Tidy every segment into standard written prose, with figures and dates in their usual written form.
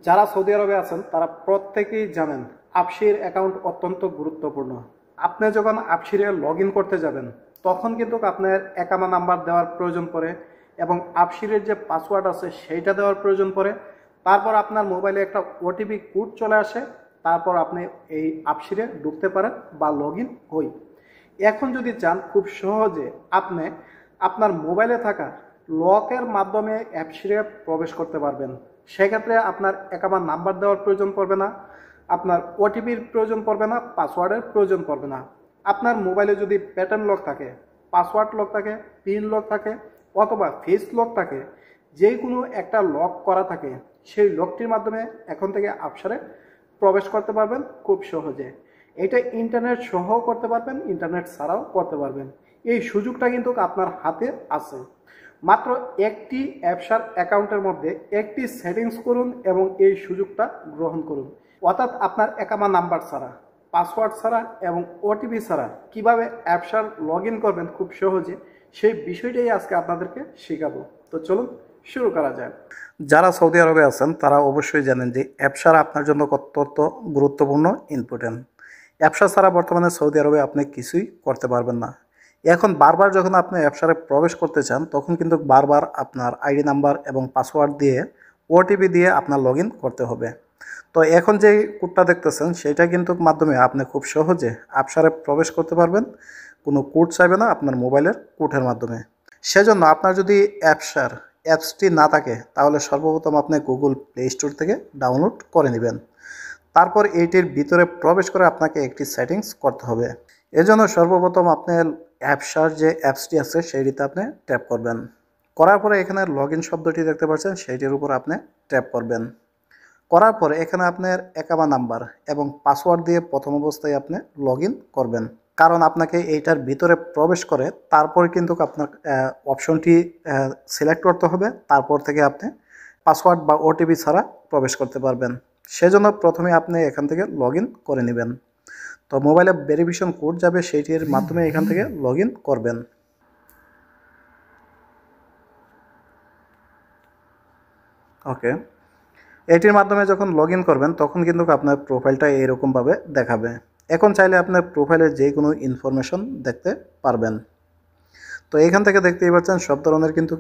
যারা সৌদি আরবে আছেন তারা প্রত্যেকেই জানেন আপসির অ্যাকাউন্ট অত্যন্ত গুরুত্বপূর্ণ। আপনি যখন আপসিরে লগ ইন করতে যাবেন তখন কিন্তু আপনার একামা নাম্বার দেওয়ার প্রয়োজন পড়ে এবং আপসিরের যে পাসওয়ার্ড আছে সেইটা দেওয়ার প্রয়োজন পড়ে। তারপর আপনার মোবাইলে একটা ওটিপি কোড চলে আসে, তারপর আপনি এই আপসিরে ঢুকতে পারেন বা লগ ইন হই। এখন যদি চান খুব সহজে আপনি আপনার মোবাইলে থাকা লকের মাধ্যমে অ্যাপসিরে প্রবেশ করতে পারবেন। সেক্ষেত্রে আপনার একামা নাম্বার দেওয়ার প্রয়োজন পড়বে না, আপনার ওটিপির প্রয়োজন পড়বে না, পাসওয়ার্ডের প্রয়োজন পড়বে না। আপনার মোবাইলে যদি প্যাটার্ন লক থাকে, পাসওয়ার্ড লক থাকে, পিন লক থাকে অথবা ফেস লক থাকে, যে কোনো একটা লক করা থাকে, সেই লকটির মাধ্যমে এখন থেকে আপসারে প্রবেশ করতে পারবেন খুব সহজে। এটা ইন্টারনেট সহ করতে পারবেন, ইন্টারনেট ছাড়াও করতে পারবেন। এই সুযোগটা কিন্তু আপনার হাতে আছে। মাত্র একটি অ্যাপসার অ্যাকাউন্টের মধ্যে একটি সেটিংস করুন এবং এই সুযোগটা গ্রহণ করুন। অর্থাৎ আপনার একামা নাম্বার ছাড়া, পাসওয়ার্ড ছাড়া এবং ওটিপি ছাড়া কিভাবে অ্যাপসার লগ ইন করবেন খুব সহজে, সেই বিষয়টাই আজকে আপনাদেরকে শেখাবো। তো চলুন শুরু করা যায়। যারা সৌদি আরবে আছেন তারা অবশ্যই জানেন যে অ্যাপসার আপনার জন্য অত্যন্ত গুরুত্বপূর্ণ, ইম্পর্টেন্ট। অ্যাপসা ছাড়া বর্তমানে সৌদি আরবে আপনি কিছুই করতে পারবেন না। এখন বারবার যখন আপনি অ্যাপসারে প্রবেশ করতে চান তখন কিন্তু বারবার আপনার আইডি নাম্বার এবং পাসওয়ার্ড দিয়ে ওটিপি দিয়ে আপনার লগ ইন করতে হবে। তো এখন যে কোডটা দেখতেছেন সেটা কিন্তু মাধ্যমে আপনি খুব সহজে অ্যাপসারে প্রবেশ করতে পারবেন। কোনো কোড চাইবে না আপনার মোবাইলের কোডের মাধ্যমে। সেজন্য আপনার যদি অ্যাপসটি না থাকে তাহলে সর্বপ্রথম আপনি গুগল প্লে স্টোর থেকে ডাউনলোড করে নেবেন। তারপর এইটির ভিতরে প্রবেশ করে আপনাকে একটি সেটিংস করতে হবে। এজন্য সর্বপ্রথম আপনার অ্যাপসার যে অ্যাপসটি আছে সেইটিতে আপনি ট্যাপ করবেন। করার পরে এখানে লগ ইন শব্দটি দেখতে পাচ্ছেন, সেইটির উপর আপনি ট্যাপ করবেন। করার পরে এখানে আপনার একামা নাম্বার এবং পাসওয়ার্ড দিয়ে প্রথম অবস্থায় আপনি লগ ইন করবেন, কারণ আপনাকে এইটার ভিতরে প্রবেশ করে তারপর কিন্তু আপনার অপশনটি সিলেক্ট করতে হবে। তারপর থেকে আপনি পাসওয়ার্ড বা ওটিপি ছাড়া প্রবেশ করতে পারবেন। সেজন্য প্রথমে আপনি এখান থেকে লগ ইন করে নেবেন। তো মোবাইলে ভেরিফিকেশন কোড যাবে, সেইটির মাধ্যমে এখান থেকে লগ ইন করবেন। ওকে, এটির মাধ্যমে যখন লগ ইন করবেন তখন কিন্তু আপনার প্রোফাইলটা এরকমভাবে দেখাবে। এখন চাইলে আপনার প্রোফাইলে যে কোনো ইনফরমেশন দেখতে পারবেন। তো এখান থেকে দেখতেই পাচ্ছেন সব ধরনের কিন্তু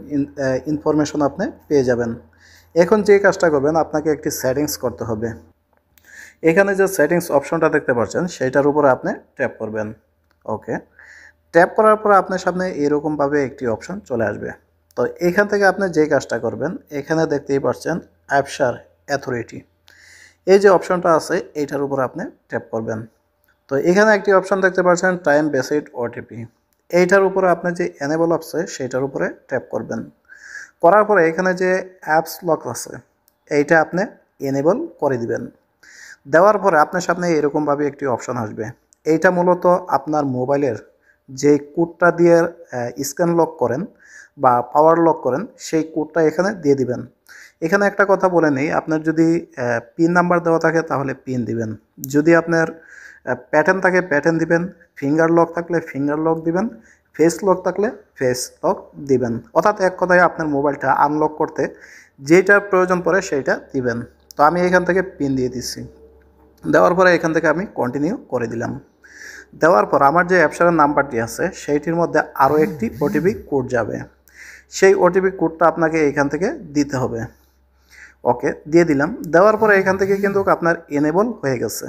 ইনফরমেশন আপনি পেয়ে যাবেন। এখন যে কাজটা করবেন, আপনাকে একটি সেটিংস করতে হবে। এখানে যে সেটিংস অপশনটা দেখতে পাচ্ছেন সেইটার উপরে আপনি ট্যাপ করবেন। ওকে, ট্যাপ করার পর আপনার সামনে এরকমভাবে একটি অপশন চলে আসবে। তো এখান থেকে আপনি যে কাজটা করবেন, এখানে দেখতেই পাচ্ছেন অ্যাপসার অথরিটি, এই যে অপশনটা আছে এইটার উপর আপনি ট্যাপ করবেন। তো এখানে একটি অপশন দেখতে পাচ্ছেন টাইম বেসিড ওটিপি, এইটার উপরে আপনি যে এনেবল আছে সেইটার উপরে ট্যাপ করবেন। করার পরে এখানে যে অ্যাপস লক আছে এইটা আপনি এনেবল করে দিবেন। দেওয়ার পরে আপনার সামনে এরকমভাবে একটি অপশন আসবে। এইটা মূলত আপনার মোবাইলের যে কোডটা দিয়ে স্ক্যান লক করেন বা পাওয়ার লক করেন সেই কোডটা এখানে দিয়ে দিবেন। এখানে একটা কথা বলে নেই, আপনার যদি পিন নাম্বার দেওয়া থাকে তাহলে পিন দিবেন, যদি আপনার প্যাটার্ন থাকে প্যাটার্ন দিবেন, ফিঙ্গার লক থাকলে ফিঙ্গার লক দিবেন, ফেস লক থাকলে ফেস লক দিবেন। অর্থাৎ এক কথায় আপনার মোবাইলটা আনলক করতে যেটার প্রয়োজন পড়ে সেইটা দিবেন। তো আমি এখান থেকে পিন দিয়ে দিচ্ছি। দেওয়ার পরে এখান থেকে আমি কন্টিনিউ করে দিলাম। দেওয়ার পর আমার যে অ্যাপসারের নাম্বারটি আছে সেইটির মধ্যে আরও একটি ওটিপি কোড যাবে। সেই ওটিপি কোডটা আপনাকে এখান থেকে দিতে হবে। ওকে, দিয়ে দিলাম। দেওয়ার পরে এখান থেকে কিন্তু আপনার এনেবল হয়ে গেছে।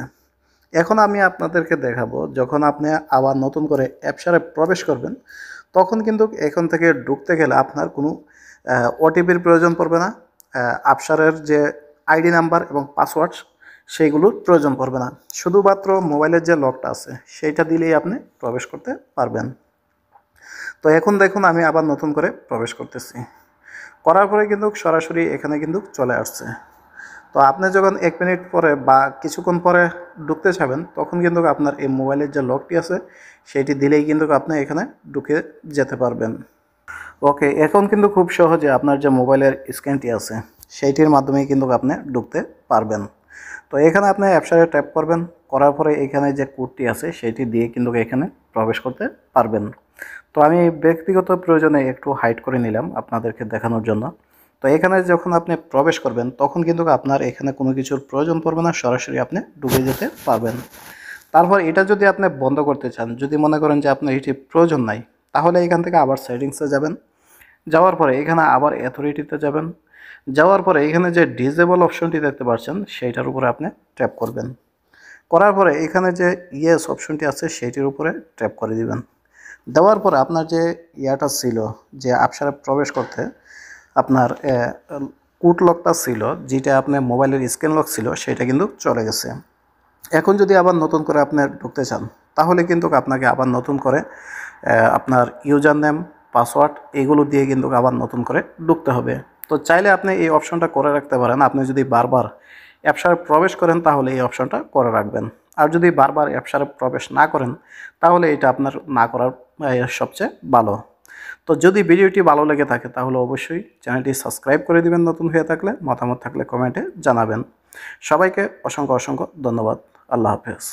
এখন আমি আপনাদেরকে দেখাবো যখন আপনি আবার নতুন করে অ্যাপসারে প্রবেশ করবেন তখন কিন্তু এখান থেকে ঢুকতে গেলে আপনার কোনো ওটিপির প্রয়োজন পড়বে না। অ্যাপসারের যে আইডি নাম্বার এবং পাসওয়ার্ড সেইগুলোর প্রয়োজন পড়বে না। শুধুমাত্র মোবাইলের যে লকটা আছে সেইটা দিলেই আপনি প্রবেশ করতে পারবেন। তো এখন দেখুন আমি আবার নতুন করে প্রবেশ করতেছি। করার পরে কিন্তু সরাসরি এখানে কিন্তু চলে আসছে। তো আপনি যখন 1 মিনিট পরে বা কিছুক্ষণ পরে ঢুকতে চাবেন তখন কিন্তু আপনার এই মোবাইলের যে লকটি আছে সেইটি দিলেই কিন্তু আপনি এখানে ঢুকে যেতে পারবেন। ওকে, এখন কিন্তু খুব সহজে আপনার যে মোবাইলের স্ক্যানটি আছে সেইটির মাধ্যমেই কিন্তু আপনি ঢুকতে পারবেন। তো এখানে আপনি অ্যাপসারে ট্যাপ করবেন, করার পরে এখানে যে কোডটি আছে সেটি দিয়ে কিন্তু এখানে প্রবেশ করতে পারবেন। তো আমি ব্যক্তিগত প্রয়োজনে একটু হাইড করে নিলাম আপনাদেরকে দেখানোর জন্য। তো এখানে যখন আপনি প্রবেশ করবেন তখন কিন্তু আপনার এখানে কোনো কিছুর প্রয়োজন পড়বে না, সরাসরি আপনি ঢুকে যেতে পারবেন। তারপর এটা যদি আপনি বন্ধ করতে চান, যদি মনে করেন যে আপনার এটি প্রয়োজন নাই, তাহলে এখান থেকে আবার সেটিংসে যাবেন। যাওয়ার পরে এখানে আবার অথরিটিতে যাবেন। যাওয়ার পরে এখানে যে ডিসেবল অপশনটি দেখতে পাচ্ছেন সেইটার উপরে আপনি ট্যাপ করবেন। করার পরে এখানে যে ইয়েস অপশনটি আছে সেইটির উপরে ট্যাপ করে দিবেন। দেওয়ার পরে আপনার যে ইয়াটা ছিল, যে আপসারে প্রবেশ করতে আপনার কুট লকটা ছিল, যেটা আপনার মোবাইলের স্ক্রিন লক ছিল, সেটা কিন্তু চলে গেছে। এখন যদি আবার নতুন করে আপনি ঢুকতে চান, তাহলে কিন্তু আপনাকে আবার নতুন করে আপনার ইউজার নেম, পাসওয়ার্ড এগুলো দিয়ে কিন্তু আবার নতুন করে ঢুকতে হবে। তো চাইলে আপনি এই অপশনটা করে রাখতে পারেন। আপনি যদি বারবার অ্যাপসারে প্রবেশ করেন তাহলে এই অপশনটা করে রাখবেন। আর যদি বারবার অ্যাপসারে প্রবেশ না করেন তাহলে এটা আপনার না করার সবচেয়ে ভালো। তো যদি ভিডিওটি ভালো লেগে থাকে তাহলে অবশ্যই চ্যানেলটি সাবস্ক্রাইব করে দিবেন। নতুন হয়ে থাকলে মতামত থাকলে কমেন্টে জানাবেন। সবাইকে অসংখ্য অসংখ্য ধন্যবাদ। আল্লাহ হাফেজ।